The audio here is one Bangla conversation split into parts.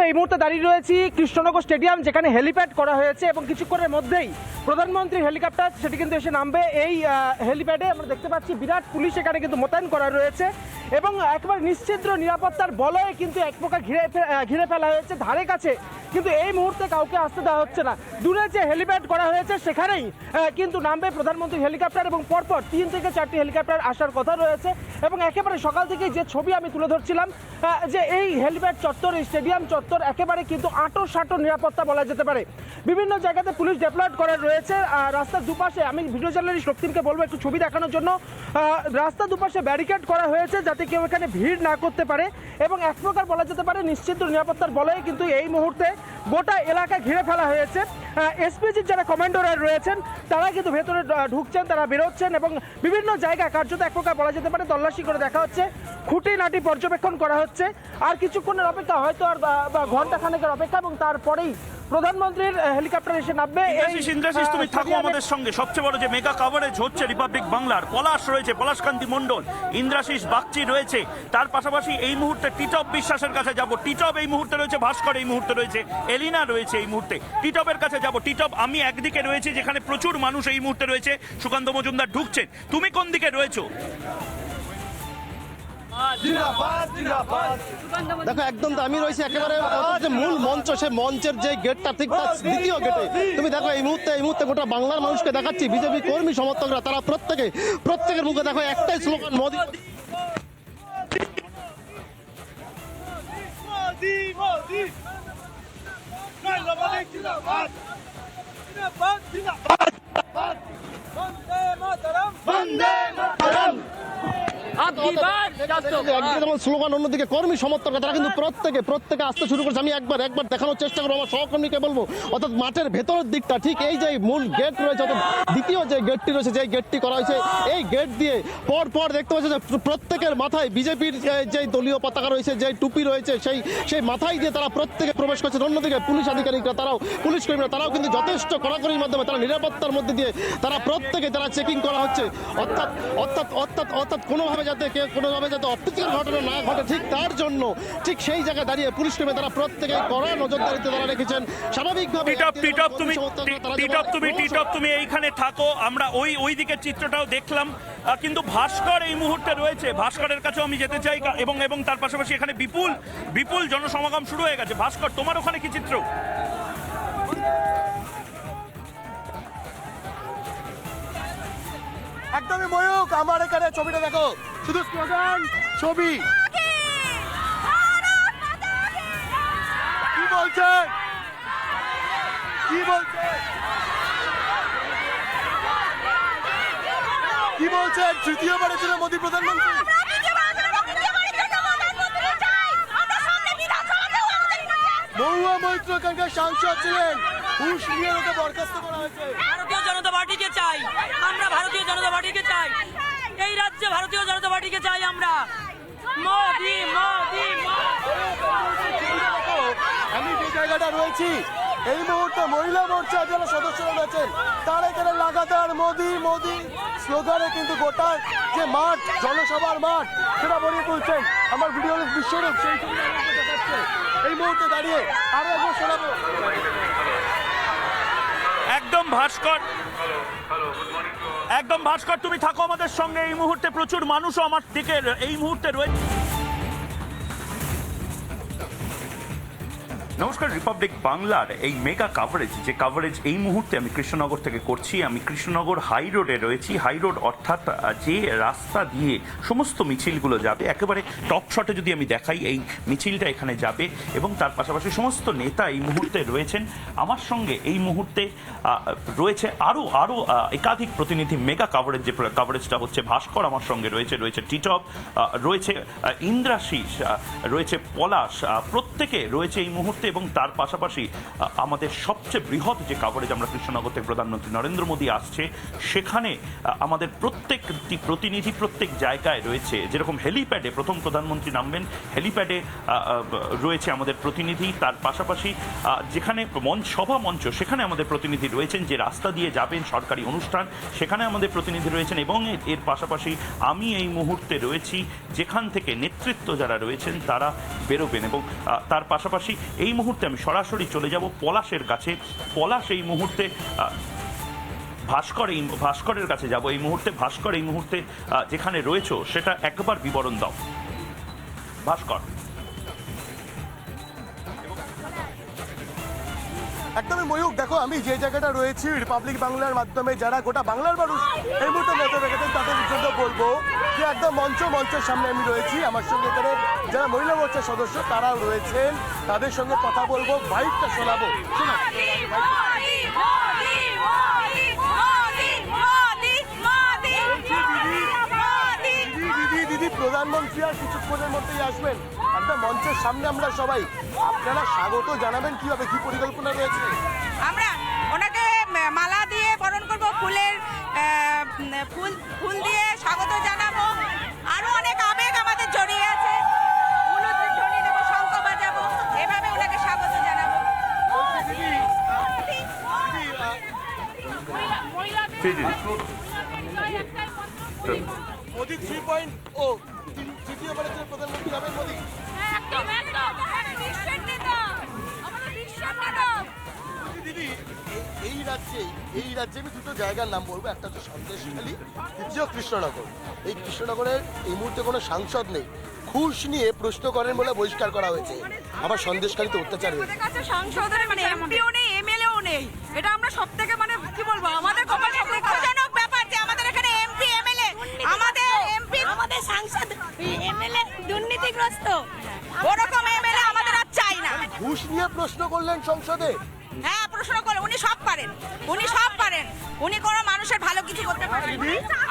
এই মুহূর্তে দাঁড়িয়ে রয়েছি কৃষ্ণনগর স্টেডিয়াম, যেখানে হেলিপ্যাড করা হয়েছে এবং কিছুক্ষণের মধ্যেই প্রধানমন্ত্রীর হেলিকপ্টার সেটি কিন্তু এসে নামবে। এই হেলিপ্যাডে আমরা দেখতে পাচ্ছি বিরাট পুলিশ এখানে কিন্তু মোতায়েন করা রয়েছে এবং একেবারে নিশ্চিদ্র নিরাপত্তার বলয়ে কিন্তু এক প্রকার ঘিরে ফেলা হয়েছে। ধারে কাছে কিন্তু এই মুহূর্তে কাউকে আসতে দেওয়া হচ্ছে না। দূরে যে হেলিপ্যাড করা হয়েছে সেখানেই কিন্তু নামবে প্রধানমন্ত্রীর হেলিকপ্টার এবং পরপর 3 থেকে 4টি হেলিকপ্টার আসার কথা রয়েছে। এবং একেবারে সকাল থেকেই যে ছবি আমি তুলে ধরছিলাম যে এই হেলিপ্যাড চত্বর, এই স্টেডিয়াম চত্বর একেবারে কিন্তু আঁটো নিরাপত্তা বলা যেতে পারে। বিভিন্ন জায়গাতে পুলিশ ডেপ্লয়েড করা রয়েছে। রাস্তার দুপাশে আমি ভিডিও জার্নালিস্ট রক্তিমকে বলবো একটু ছবি দেখানোর জন্য। রাস্তার দুপাশে ব্যারিকেড করা হয়েছে যাতে কেউ এখানে ভিড় না করতে পারে এবং এক প্রকার বলা যেতে পারে নিশ্চিত নিরাপত্তার বলয়ে কিন্তু এই মুহূর্তে গোটা এলাকা ঘিরে ফেলা হয়েছে। এসপিজির যারা কমান্ডোরা রয়েছেন তারা কিন্তু ভেতরে ঢুকছেন, তারা বেরোচ্ছেন এবং বিভিন্ন জায়গা কার্যত এক প্রকার বলা যেতে পারে তল্লাশি করে দেখা হচ্ছে, খুঁটিনাটি পর্যবেক্ষণ করা হচ্ছে। আর কিছুক্ষণের অপেক্ষা, হয়তো আর ঘন্টা খানেকের অপেক্ষা এবং তারপরেই প্রধানমন্ত্রীর হেলিকপ্টার এসে নামবে। ইন্দ্রাশিস, তুমি থাকো আমাদের সঙ্গে। সবচেয়ে বড় যে মেগা কভারেজ হচ্ছে রিপাবলিক বাংলার, পলাশ রয়েছে, পলাশকান্তি মণ্ডল, ইন্দ্রাশিস বাগচি রয়েছে, তার পাশাপাশি এই মুহূর্তে টিটপ বিশ্বাসের কাছে যাব। টিটপ এই মুহূর্তে রয়েছে, ভাস্কর এই মুহূর্তে রয়েছে, এলিনা রয়েছে এই মুহূর্তে। টিটপের কাছে যাব। টিটপ, আমি একদিকে রয়েছে যেখানে প্রচুর মানুষ এই মুহূর্তে রয়েছে, সুকান্ত মজুমদার ঢুকছেন, তুমি কোন দিকে রয়েছো? দেখো একদম আমি রয়েছি একেবারে যে মূল মঞ্চ, সেই মঞ্চের যে গেটটা ঠিক তার দ্বিতীয় গেটে। তুমি দেখো এই মুহূর্তে গোটা বাংলার মানুষকে দেখাচ্ছি, বিজেপি কর্মী সমর্থকরা তারা প্রত্যেকের মুখে দেখো একটাই স্লোগান, মোদি স্লোগান। অন্যদিকে কর্মী সমর্থকরা তারা কিন্তু প্রত্যেকে আসতে শুরু করেছে। আমি একবার দেখানোর চেষ্টা করবো আমার সহকর্মীকে বলবো, অর্থাৎ মাঠের ভেতরের দিকটা ঠিক এই যে মূল গেট রয়েছে, অর্থাৎ দ্বিতীয় যে গেটটি রয়েছে, যে গেটটি করা হয়েছে, এই গেট দিয়ে পর দেখতে পাচ্ছি যে প্রত্যেকের মাথায় বিজেপির যে দলীয় পতাকা রয়েছে, যে টুপি রয়েছে, সেই মাথায় দিয়ে তারা প্রত্যেকে প্রবেশ করছে। অন্যদিকে পুলিশ আধিকারিকরা পুলিশ কর্মীরা তারাও কিন্তু যথেষ্ট কড়াকড়ির মাধ্যমে তারা নিরাপত্তার মধ্যে দিয়ে তারা চেকিং করা হচ্ছে, অর্থাৎ কোনোভাবে যাতে অপ্রীতিকর ঘটনা না ঘটে, ঠিক তার জন্য ঠিক সেই জায়গায় দাঁড়িয়ে পুলিশ কর্মী তারা প্রত্যেকে কড়া নজরদারিতে তারা রেখেছেন। স্বাভাবিকভাবে তুমি এইখানে থাকো, আমরা ওই দিকের চিত্রটাও দেখলাম, কিন্তু ভাস্কর এই মুহূর্তে রয়েছে, ভাস্করের কাছেও আমি যেতে চাই এবং তার পাশাপাশি এখানে বিপুল জনসমাগম শুরু হয়ে গেছে। ভাস্কর, তোমার ওখানে কি চিত্র? একদমই ময়ূক, আমার এখানে ছবিটা দেখো, শুধু স্লোগান, ছবি। কি বলছেন তৃতীয়বারের জন্য মোদী প্রধানমন্ত্রী? মহুয়া মৈত্র এখানকার সাংসদ ছিলেন, হুশ নিয়ে ওকে বরখাস্ত করা হয়েছে। ভারতীয় জনতা পার্টিকে চাই আমরা, ভারতীয় জনতা পার্টিকে চাই, এই রাজ্যে ভারতীয় জনতা পার্টিকে চাই আমরা। মোদি মোদি আমি যে জায়গাটা রয়েছি এই মুহূর্তে মহিলা মোর্চা যারা সদস্যরা রয়েছেন তারা এখানে লাগাতার মোদি মোদি স্লোগানে কিন্তু গোটা যে মাঠ, জনসভার মাঠ, সেটা ভরিয়ে তুলছেন। আমার ভিডিও বিশ্বরূপ সেই ছবি দেখাচ্ছে এই মুহূর্তে দাঁড়িয়ে। আরো একবার শোনাবো। একদম ভাস্কর, তুমি থাকো আমাদের সঙ্গে। এই মুহূর্তে প্রচুর মানুষও আমার দিকে এই মুহূর্তে রয়েছে। নমস্কার, রিপাবলিক বাংলার এই মেগা কাভারেজ এই মুহূর্তে আমি কৃষ্ণনগর থেকে করছি। আমি কৃষ্ণনগর হাই রোডে রয়েছি। হাই রোড অর্থাৎ যে রাস্তা দিয়ে সমস্ত মিছিলগুলো যাবে, একেবারে টপ শটে যদি আমি দেখাই, এই মিছিলটা এখানে যাবে এবং তার পাশাপাশি সমস্ত নেতা এই মুহূর্তে রয়েছেন আমার সঙ্গে। এই মুহূর্তে রয়েছে আরও একাধিক প্রতিনিধি। মেগা যে কাভারেজটা হচ্ছে, ভাস্কর আমার সঙ্গে রয়েছে টিটপ রয়েছে, ইন্দ্রাশিস রয়েছে, পলাশ, প্রত্যেকে রয়েছে এই মুহূর্তে। এবং তার পাশাপাশি আমাদের সবচেয়ে বৃহৎ যে কাভারেজ আমরা কৃষ্ণনগর থেকে প্রধানমন্ত্রী নরেন্দ্র মোদী আসছে, সেখানে আমাদের প্রত্যেকটি প্রতিনিধি প্রত্যেক জায়গায় রয়েছে। যেরকম হেলিপ্যাডে প্রথম প্রধানমন্ত্রী নামবেন, হেলিপ্যাডে রয়েছে আমাদের প্রতিনিধি। তার পাশাপাশি যেখানে সভা মঞ্চ, সেখানে আমাদের প্রতিনিধি রয়েছেন। যে রাস্তা দিয়ে যাবেন সরকারি অনুষ্ঠান, সেখানে আমাদের প্রতিনিধি রয়েছেন। এবং এর পাশাপাশি আমি এই মুহূর্তে রয়েছি যেখান থেকে নেতৃত্ব যারা রয়েছেন তারা বেরোবেন। এবং তার পাশাপাশি এই মুহূর্তে আমি সরাসরি চলে যাব পলাশের কাছে। পলাশ এই মুহূর্তে ভাস্করের কাছে যাব এই মুহূর্তে। ভাস্কর এই মুহূর্তে যেখানে রয়েছো সেটা একবার বিবরণ দাও ভাস্কর। একদমই ময়ূক, দেখো আমি যে জায়গাটা রয়েছি রিপাবলিক বাংলার মাধ্যমে যারা গোটা বাংলার মানুষ এই মুহূর্তে নজর রেখেছেন তাদের জন্য বলবো যে একদম মঞ্চের সামনে আমি রয়েছি। আমার সঙ্গে এখানে যারা মহিলা মোর্চার সদস্য তারাও রয়েছেন, তাদের সঙ্গে কথা বলবো, ভাইবটা শোনাবো। দিদি প্রধানমন্ত্রী আর কিছুক্ষণের মধ্যেই আসবেন, একদম মঞ্চের সামনে আমরা সবাই, আপনারা স্বাগত জানাবেন কিভাবে, কি পরিকল্পনা রয়েছে? আমরা ওনাকে মালা দিয়ে বরণ করব, ফুল দিয়ে স্বাগত জানাবো। আরো অনেক আবেগ আমাদের জড়িয়ে আছে, উলুধ্বনি ধ্বনি দেবো, শঙ্খ বাজাবো, এভাবে ওনাকে স্বাগত জানাবো। মোদি 3.0 তৃতীয়বারের জন্য প্রধানমন্ত্রী হবেন মোদি। দিদি এই রাজ্যে আমি দুটো জায়গার নাম বলবো, একটা হচ্ছে সন্দেশখালী, দ্বিতীয় কৃষ্ণনগর। এই কৃষ্ণনগরের এই মুহূর্তে কোনো সাংসদ নেই, ঘুষ নিয়ে প্রশ্ন করেন বলে বহিষ্কার করা হয়েছে। আবার সন্দেশখালীতে অত্যাচার হয়েছে। সংসদের মানে এমপিও নেই, এমএলএও নেই, এটা আমরা সব থেকে মানে কি বলবো, আমাদের কপাল দুঃখজনক ব্যাপার যে আমাদের এখানে এমপি এমএলএ, আমাদের সাংসদ এমএলএ দুর্নীতিগ্রস্ত, ওরকম এমএলএ আমাদের আর চাই না। ঘুষ নিয়ে প্রশ্ন করলেন সংসদে। হ্যাঁ, প্রশ্ন করে উনি সব পারেন, উনি কোনো মানুষের ভালো কিছু করতে পারেন।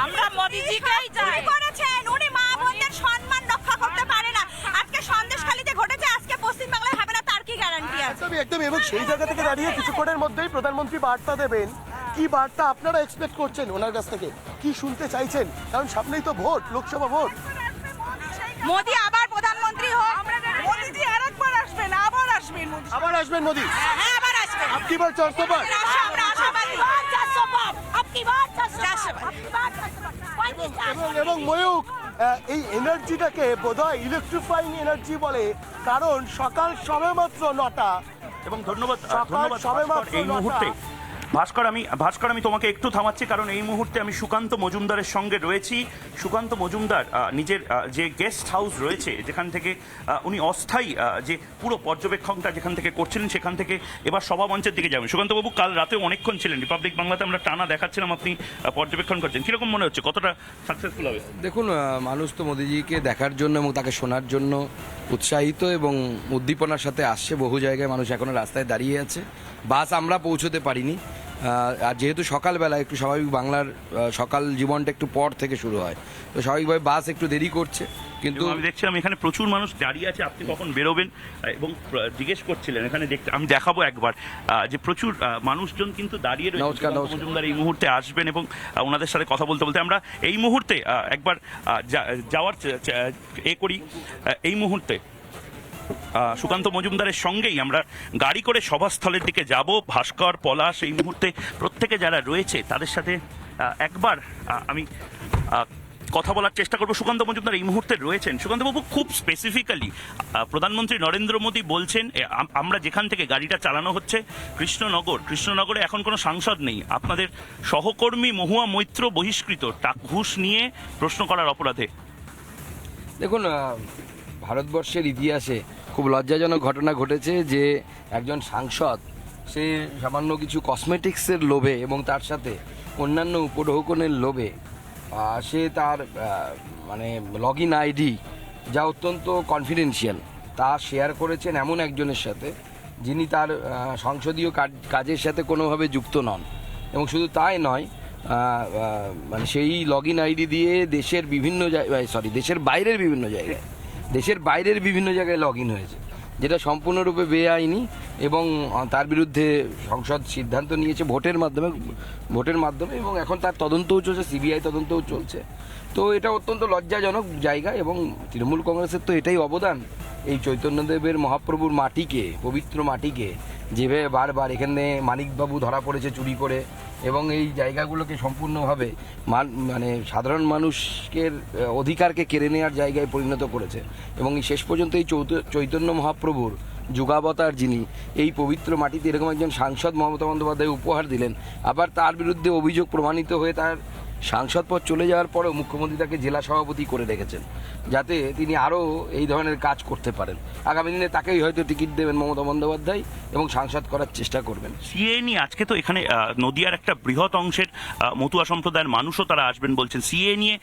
আমরা মোদিজিকেই চাই। করেছেন উনি, মা বোনদের সম্মান রক্ষা করতে পারে না। আজকে সন্দেশখালীতে ঘটেছে, আজকে পশ্চিমবাংলায় হবে না, তার কি গ্যারান্টি আছে? একদম এবং সেই জায়গা থেকে দাঁড়িয়ে কিছুক্ষণের মধ্যেই প্রধানমন্ত্রী বার্তা দেবেন। কি বার্তা আপনারা এক্সপেক্ট করছেন ওনার কাছ থেকে, কি শুনতে চাইছেন? কারণ সামনেই তো ভোট, লোকসভা ভোট। মোদি আবার প্রধানমন্ত্রী হোক, মোদিজি আরেকবার আসবেন, আবার আসবেন মোদি, আবার আসবেন মোদি। হ্যাঁ আবার আসবেন। আপকি বার 400 বার। আমরা আশাবাদী, 400 বার, আপকি বার 400 বার, এবং ময়ূক, এই এনার্জিটাকে বোধহয় ইলেকট্রিফাইং এনার্জি বলে, কারণ সকাল সবেমাত্র 9টা। এবং ধন্যবাদ সবে ভাস্কর। এই মুহূর্তে ভাস্কর আমি তোমাকে একটু থামাচ্ছি, কারণ এই মুহূর্তে আমি সুকান্ত মজুমদারের সঙ্গে রয়েছি। সুকান্ত মজুমদার নিজের যে গেস্ট হাউস রয়েছে, যেখান থেকে উনি অস্থায়ী যে পুরো পর্যবেক্ষণটা যেখান থেকে করছিলেন, সেখান থেকে এবার সভামঞ্চের দিকে যাবেন। সুকান্তবাবু, কাল রাতে অনেকক্ষণ ছিলেন রিপাবলিক বাংলাতে, আমরা টানা দেখাচ্ছিলাম, আপনি পর্যবেক্ষণ করছেন, কিরকম মনে হচ্ছে, কতটা সাকসেসফুল হবে? দেখুন, মানুষ তো মোদিজিকে দেখার জন্য এবং তাকে শোনার জন্য উৎসাহিত এবং উদ্দীপনার সাথে আসছে। বহু জায়গায় মানুষ এখনো রাস্তায় দাঁড়িয়ে আছে, বাস আমরা পৌঁছতে পারিনি। আর যেহেতু সকালবেলা একটু স্বাভাবিক, বাংলার সকাল জীবনটা একটু পর থেকে শুরু হয়, তো স্বাভাবিকভাবে বাস একটু দেরি করছে। কিন্তু আমি দেখছিলাম এখানে প্রচুর মানুষ দাঁড়িয়ে আছে, আপনি কখন বেরোবেন এবং জিজ্ঞেস করছিলেন এখানে দেখতে, আমি দেখাবো একবার যে প্রচুর মানুষজন কিন্তু দাঁড়িয়ে রয়েছে। নমস্কার। মজুমদার এই মুহূর্তে আসবেন এবং ওনাদের সাথে কথা বলতে বলতে আমরা এই মুহূর্তে একবার যাওয়ার করি। এই মুহূর্তে সুকান্ত মজুমদারের সঙ্গেই আমরা গাড়ি করে সভাস্থলের দিকে যাব। ভাস্কর, পলাশ এই মুহূর্তে প্রত্যেকে যারা রয়েছে তাদের সাথে একবার আমি কথা বলার চেষ্টা করবো। সুকান্ত মজুমদার এই মুহূর্তে রয়েছেন। সুকান্তবাবু, খুব স্পেসিফিক্যালি প্রধানমন্ত্রী নরেন্দ্র মোদী বলছেন, আমরা যেখান থেকে গাড়িটা চালানো হচ্ছে কৃষ্ণনগরে এখন কোনো সাংসদ নেই, আপনাদের সহকর্মী মহুয়া মৈত্র বহিষ্কৃত ঘুষ নিয়ে প্রশ্ন করার অপরাধে। দেখুন, ভারতবর্ষের ইতিহাসে খুব লজ্জাজনক ঘটনা ঘটেছে যে একজন সাংসদ সে সামান্য কিছু কসমেটিক্সের লোভে এবং তার সাথে অন্যান্য উপঢৌকনের লোভে সে তার মানে লগ ইন আইডি, যা অত্যন্ত কনফিডেন্সিয়াল, তা শেয়ার করেছেন এমন একজনের সাথে যিনি তার সংসদীয় কাজের সাথে কোনোভাবে যুক্ত নন। এবং শুধু তাই নয়, মানে সেই লগ ইন আইডি দিয়ে দেশের বাইরের বিভিন্ন জায়গায় লগ ইন হয়েছে, যেটা সম্পূর্ণরূপে বেআইনি। এবং তার বিরুদ্ধে সংসদ সিদ্ধান্ত নিয়েছে ভোটের মাধ্যমে এবং এখন তার তদন্তও চলছে, সিবিআই তদন্তও চলছে। তো এটা অত্যন্ত লজ্জাজনক জায়গা এবং তৃণমূল কংগ্রেসের তো এটাই অবদান, এই চৈতন্যদেবের মহাপ্রভুর মাটিকে, পবিত্র মাটিকে যেভাবে বারবার এখানে মানিকবাবু ধরা পড়েছে চুরি করে, এবং এই জায়গাগুলোকে সম্পূর্ণভাবে মানে সাধারণ মানুষের অধিকারকে কেড়ে নেওয়ার জায়গায় পরিণত করেছে। এবং শেষ পর্যন্ত এই চৈতন্য মহাপ্রভুর যুগাবতার যিনি এই পবিত্র মাটিতে এরকম একজন সাংসদ মমতা বন্দ্যোপাধ্যায় উপহার দিলেন, আবার তার বিরুদ্ধে অভিযোগ প্রমাণিত হয়ে তার সাংসদ পদ চলে যাওয়ার পরেও মুখ্যমন্ত্রী তাকে জেলা সভাপতি করে রেখেছেন, যাতে তিনি আরও এই ধরনের কাজ করতে পারেন। আগামী দিনে তাকেই হয়তো টিকিট দেবেন মমতা বন্দ্যোপাধ্যায় এবং সাংসদ করার চেষ্টা করবেন। সিএ নিয়ে আজকে তো এখানে নদিয়ার একটা বৃহৎ অংশের মতুয়া সম্প্রদায়ের মানুষও তারা আসবেন বলছেন। সিএ নিয়ে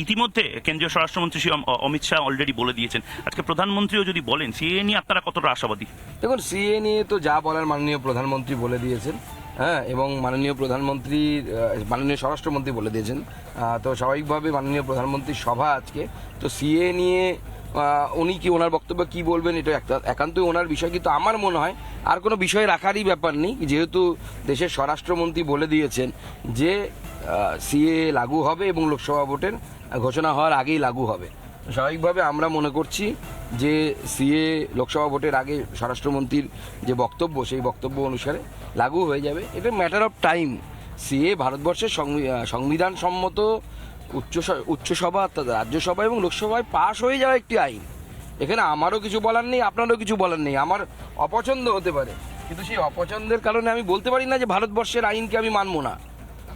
ইতিমধ্যে কেন্দ্রীয় স্বরাষ্ট্রমন্ত্রী শ্রী অমিত শাহ অলরেডি বলে দিয়েছেন। আজকে প্রধানমন্ত্রীও যদি বলেন, সিএ নিয়ে আপনারা কতটা আশাবাদী? দেখুন, সিএ নিয়ে তো যা বলার মাননীয় প্রধানমন্ত্রী বলে দিয়েছেন, হ্যাঁ, এবং মাননীয় স্বরাষ্ট্রমন্ত্রী বলে দিয়েছেন। তো স্বাভাবিকভাবে মাননীয় প্রধানমন্ত্রীর সভা আজকে, তো সিএ নিয়ে উনি কি ওনার বক্তব্য কি বলবেন এটা একান্তই ওনার বিষয়। কিন্তু আমার মনে হয় আর কোনো বিষয় রাখারই ব্যাপার নেই, যেহেতু দেশের স্বরাষ্ট্রমন্ত্রী বলে দিয়েছেন যে সিএ লাগু হবে এবং লোকসভা ভোটের ঘোষণা হওয়ার আগেই লাগু হবে। স্বাভাবিকভাবে আমরা মনে করছি যে সিএ লোকসভা ভোটের আগে স্বরাষ্ট্রমন্ত্রীর যে বক্তব্য সেই বক্তব্য অনুসারে লাগু হয়ে যাবে। এটা ম্যাটার অফ টাইম। সিএ ভারতবর্ষের সংবিধান সম্মত উচ্চসভা অর্থাৎ রাজ্যসভা এবং লোকসভায় পাশ হয়ে যাওয়া একটি আইন। এখানে আমারও কিছু বলার নেই, আপনারও কিছু বলার নেই। আমার অপছন্দ হতে পারে, কিন্তু সেই অপছন্দের কারণে আমি বলতে পারি না যে ভারতবর্ষের আইনকে আমি মানব না।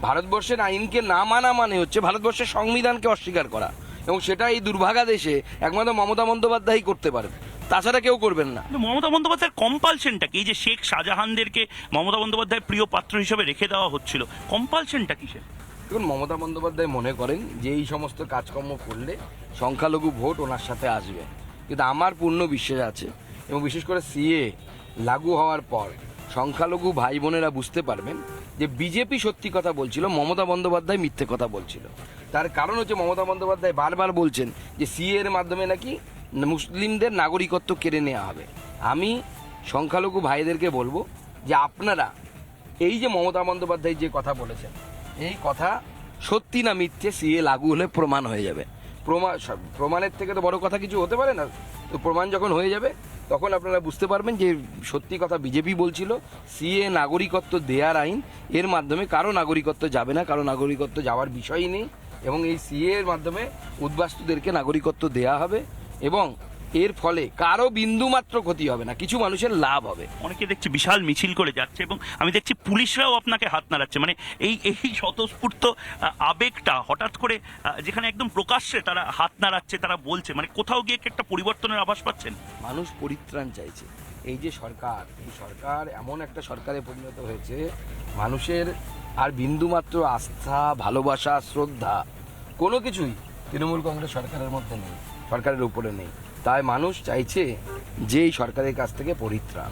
ভারতবর্ষের আইনকে না মানা মানে হচ্ছে ভারতবর্ষের সংবিধানকে অস্বীকার করা, এবং সেটা এই দুর্ভাগা দেশে একমাত্র মমতা বন্দ্যোপাধ্যায়ই করতে পারেন, তাছাড়া কেউ করবেন না। মমতা বন্দ্যোপাধ্যায়ের কম্পালশনটা কি? এই যে শেখ শাহজাহানদেরকে মমতা বন্দ্যোপাধ্যায়ের প্রিয় পাত্র হিসেবে রেখে দেওয়া হচ্ছিল, কম্পালশনটা কিসের? দেখুন, মমতা বন্দ্যোপাধ্যায় মনে করেন যে এই সমস্ত কাজকর্ম করলে সংখ্যালঘু ভোট ওনার সাথে আসবে, কিন্তু আমার পূর্ণ বিশ্বাস আছে এবং বিশেষ করে সিএ লাগু হওয়ার পর সংখ্যালঘু ভাই বোনেরা বুঝতে পারবেন যে বিজেপি সত্যি কথা বলছিল, মমতা বন্দ্যোপাধ্যায় মিথ্যে কথা বলছিল। তার কারণ হচ্ছে মমতা বন্দ্যোপাধ্যায় বারবার বলছেন যে সিএ এর মাধ্যমে নাকি মুসলিমদের নাগরিকত্ব কেড়ে নেওয়া হবে। আমি সংখ্যালঘু ভাইদেরকে বলবো যে আপনারা এই যে মমতা বন্দ্যোপাধ্যায় যে কথা বলেছেন, এই কথা সত্যি না মিথ্যে সিএ লাগু হলে প্রমাণ হয়ে যাবে। প্রমাণের থেকে তো বড় কথা কিছু হতে পারে না। তো প্রমাণ যখন হয়ে যাবে তখন আপনারা বুঝতে পারবেন যে সত্যি কথা বিজেপি বলছিল সিএ নাগরিকত্ব দেওয়ার আইন, এর মাধ্যমে কারো নাগরিকত্ব যাবে না, কারো নাগরিকত্ব যাওয়ার বিষয়ই নেই, এবং এই সিএ এর মাধ্যমে উদ্বাস্তুদেরকে নাগরিকত্ব দেয়া হবে এবং এর ফলে কারো বিন্দুমাত্র ক্ষতি হবে না, কিছু মানুষের লাভ হবে। অনেকে দেখছি বিশাল মিছিল করে যাচ্ছে এবং আমি দেখছি পুলিশরাও আপনাকে হাত নাড়াচ্ছে। মানে এই স্বতঃস্ফূর্ত আবেগটা হঠাৎ করে যেখানে একদম প্রকাশ্যে তারা হাত নাড়াচ্ছে, তারা বলছে, মানে কোথাও গিয়ে একটা পরিবর্তনের আভাস পাচ্ছেন? মানুষ পরিত্রাণ চাইছে। এই যে সরকার, এই সরকার এমন একটা সরকারে পরিণত হয়েছে, মানুষের আর বিন্দুমাত্র আস্থা, ভালোবাসা, শ্রদ্ধা কোনো কিছুই তৃণমূল কংগ্রেস সরকারের মধ্যে নেই, সরকারের উপরে নেই। তাই মানুষ চাইছে যে এই সরকারের কাছ থেকে পরিত্রাণ,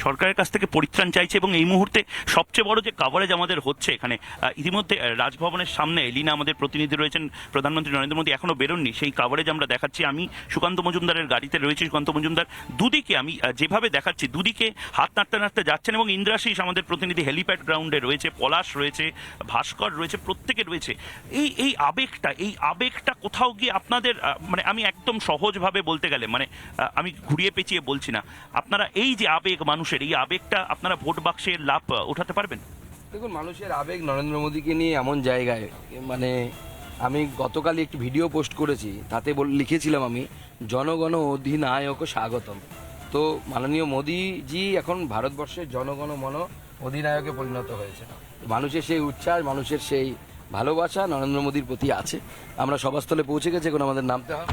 সরকারের কাছ থেকে পরিত্রাণ চাইছে। এবং এই মুহূর্তে সবচেয়ে বড় যে কাভারেজ আমাদের হচ্ছে এখানে, ইতিমধ্যে রাজভবনের সামনে এলিনা আমাদের প্রতিনিধি রয়েছেন, প্রধানমন্ত্রী নরেন্দ্র মোদী এখনো বেরোননি, সেই কাভারেজ আমরা দেখাচ্ছি। আমি সুকান্ত মজুমদারের গাড়িতে রয়েছি। সুকান্ত মজুমদার, দুদিকে আমি যেভাবে দেখাচ্ছি দুদিকে হাত নাড়তে নাড়তে যাচ্ছেন, এবং ইন্দ্রাশিস আমাদের প্রতিনিধি হেলিপ্যাড গ্রাউন্ডে রয়েছে, পলাশ রয়েছে, ভাস্কর রয়েছে, প্রত্যেকে রয়েছে। এই আবেগটা কোথাও গিয়ে আপনাদের, মানে আমি একদম সহজভাবে বলতে গেলে, মানে আমি ঘুরিয়ে পেঁচিয়ে বলছি না, আপনারা এই যে আবেগ মানুষের, এই আবেগটা আপনারা ভোট বাক্সের লাভ উঠাতে পারবেন? দেখুন, মানুষের আবেগ নরেন্দ্র মোদীকে নিয়ে এমন জায়গায়, মানে আমি গতকালই একটি ভিডিও পোস্ট করেছি, তাতে লিখেছিলাম আমি জনগণ অধিনায়ক স্বাগতম। তো মাননীয় মোদীজি এখন ভারতবর্ষের জনগণ মন অধিনায়কে পরিণত হয়েছে। মানুষের সেই উচ্ছ্বাস, মানুষের সেই ভালোবাসা নরেন্দ্র মোদীর প্রতি আছে। আমরা সভাস্থলে পৌঁছে গেছি, এখন আমাদের নামতে হবে।